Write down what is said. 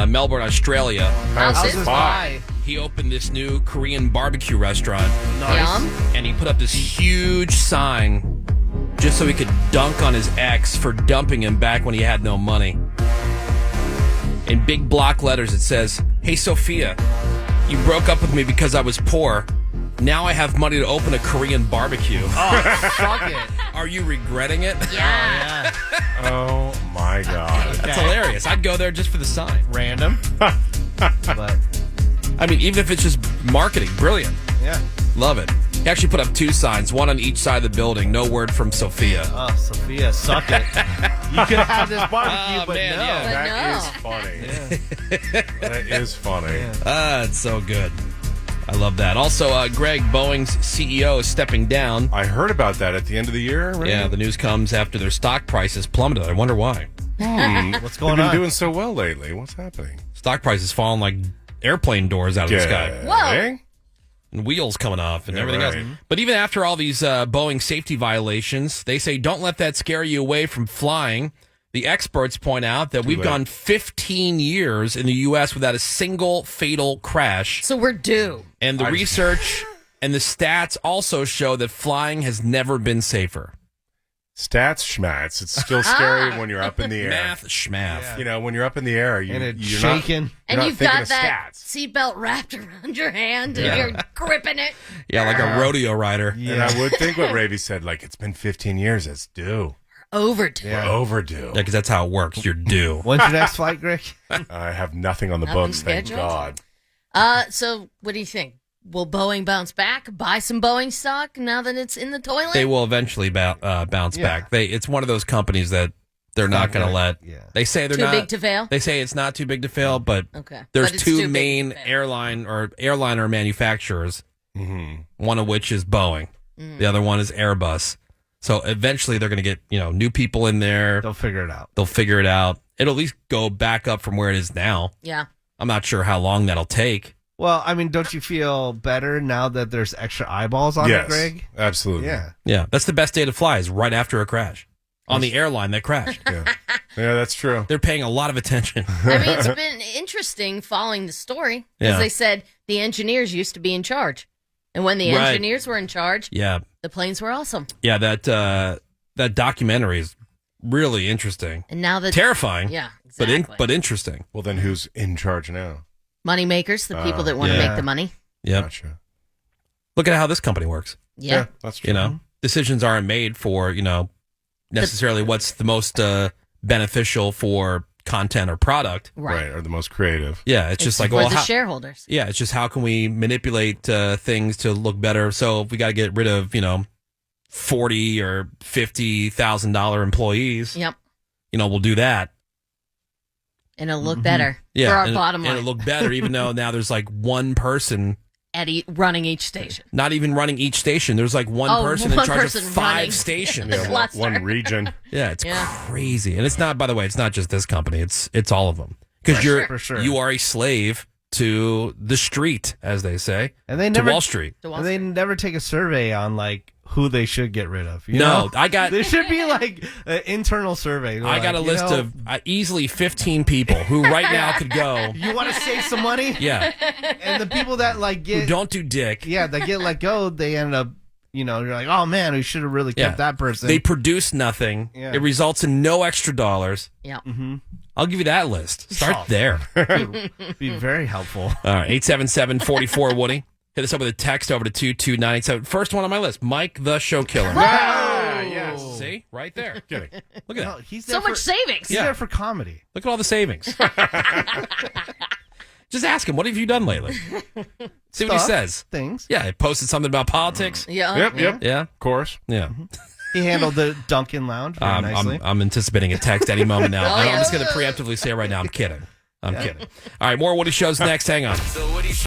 Melbourne, Australia. How's this pie? He opened this new Korean barbecue restaurant. Nice. Yum. And he put up this huge sign just so he could dunk on his ex for dumping him back when he had no money. In big block letters, it says, "Hey, Sophia, you broke up with me because I was poor. Now I have money to open a Korean barbecue. Oh, fuck it. Are you regretting it?" Yeah. Oh, my God. That's hilarious. I'd go there just for the sign. Random. But, I mean, even if it's just marketing, brilliant. yeah. Love it. He actually put up 2 signs, one on each side of the building. No word from Sophia. Oh, Sophia, suck it. You could have this barbecue, Oh, but man, no. yeah. That is funny. That is funny. It's so good. I love that. Also, Greg, Boeing's CEO, is stepping down. I heard about that at the end of the year. Right? Yeah, the news comes after their stock prices plummeted. I wonder why. What's They've going been on? doing so well lately. What's happening? Stock prices falling like airplane doors out of the sky. Whoa. And wheels coming off and Yeah, everything right. else. But even after all these Boeing safety violations, they say don't let that scare you away from flying. The experts point out that we've late. gone 15 years in the U.S. without a single fatal crash. So we're due. And the research and the stats also show that flying has never been safer. Stats schmats. It's still scary when you're up in the air. Math schmath. Yeah. You know, when you're up in the air, And it's you're shaking. Not, And you're you've not got thinking of that stats. seatbelt wrapped around your hand and Yeah. you're gripping it. Yeah, like a rodeo rider. And I would think what Ravy said, like, it's been 15 years. It's due. Overdue. We're overdue. Yeah, because that's how it works. You're due. When's your next flight, Greg? I have nothing on the Nothing books, thank scheduled? God. So what do you think? Will Boeing bounce back? Buy some Boeing stock now that it's in the toilet? They will eventually bounce Yeah. back. It's one of those companies that they're not going to let. Yeah. They say they're Too not big to fail? They say it's not too big to fail, but Okay. there's But it's 2 too big main to fail. airliner manufacturers. Mm-hmm. One of which is Boeing. The other one is Airbus. So eventually they're going to get new people in there. They'll figure it out. They'll figure it out. It'll at least go back up from where it is now. Yeah. I'm not sure how long that'll take. Well, I mean, don't you feel better now that there's extra eyeballs on Yes, it, Greg? absolutely. Yeah. Yeah, that's the best day to fly is right after a crash. On the airline that crashed. Yeah. Yeah, that's true. They're paying a lot of attention. I mean, it's been interesting following the story because Yeah. they said the engineers used to be in charge. And when the Right. engineers were in charge, Yeah. the planes were awesome. Yeah, that documentary is really interesting. And now that Terrifying. Yeah, But exactly. but interesting. Well, then who's in charge now? Money makers, the people that want to yeah. make the money. Yep. Gotcha. Look at how this company works. Yeah. That's true. You know, decisions aren't made for, necessarily what's the most beneficial for content or product. Right. Or the most creative. Yeah, it's just like, for well, the how, shareholders. yeah, it's just how can we manipulate things to look better? So if we got to get rid of, $40,000 or $50,000 employees, Yep. we'll do that. And it'll look better Yeah, for our and, bottom and line it'll look better, even though now there's like one person, running each station. not even running each station. There's like one Oh, person in one charge person of 5 running. stations. The Yeah, cluster. one region. Yeah, it's Yeah. crazy, and it's not. By the way, it's not just this company. It's all of them because For sure. you are a slave to the street, as they say, And they to never Wall Street. To Wall and they Street. never take a survey on who they should get rid of. You No, know? I got There should be an internal survey. I got a list of easily 15 people who right now could go. You want to save some money? Yeah, And the people that who get don't do dick. that get let go, they end up you're like, oh man, we should have really kept that person. They produce nothing. Yeah. It results in no extra dollars. Yeah. I'll give you that list. Start Oh. there. be very helpful. All right, 877-44 Woody. Hit us up with a text over to 22987. First one on my list, Mike the Show Killer. Ah, yes. See? Right there. Kidding. Look at No, that. he's there So much savings. He's there for comedy. Look at all the savings. Just ask him, what have you done lately? See what he Stuff, says. Things. Yeah, he posted something about politics. Yeah. Yep. Yeah, Of course. yeah. He handled the Dunkin' Lounge very nicely. I'm anticipating a text any moment now. Oh, I'm yeah. just going to preemptively say right now, I'm kidding. I'm kidding. All right, more Woody shows next. Hang on.